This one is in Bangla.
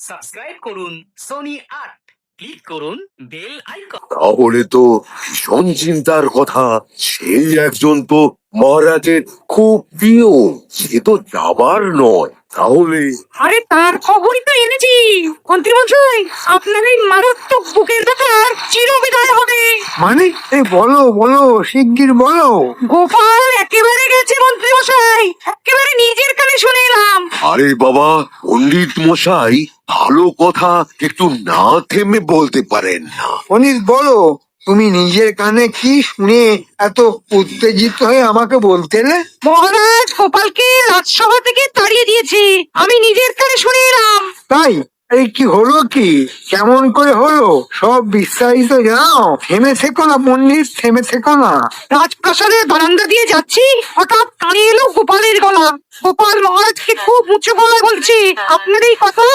সাবস্ক্রাইব করুন সোনি ৮, ক্লিক করুন বেল আইকন। তাহলে তো ভীষণ চিন্তার কথা। সেই একজন তো মহারাজের খুব প্রিয়, সে তো যাবার নয়। তাহলে আরে তার খবরই তো এনেছি মন্ত্রীমশাই, আপনার এই মারাত্মক বুকের ব্যথার চিরবিদায় হবে। মানে এই বলো বলো, শিগগির বলো। গোপাল একেবারে গেছে মন্ত্রীমশাই, একেবারে নিজের কানে শুনে এলাম। আরে বাবা, পণ্ডিত মশাই ভালো কথা একটু না থেমে বলতে পারেন না? অনিত বলো, তুমি নিজের কানে কি শুনে এত উত্তেজিত হয়ে আমাকে বলতে না? মহারাজ গোপালকে রাজসভা থেকে তাড়িয়ে দিয়েছে, আমি নিজের কানে শুনে এলাম। তাই? এই কি হলো, কি কেমন করে হলো সব বিস্তারিত জানাও। থেমে থেকো না পণ্ডিত, থেমে থেকো না। রাজপ্রাসাদের বারান্দা দিয়ে যাচ্ছি, হঠাৎ কানে এলো গোপালের গলা। গোপাল মহারাজকে খুব উঁচু গলায় বলছে, আপনার এই কথা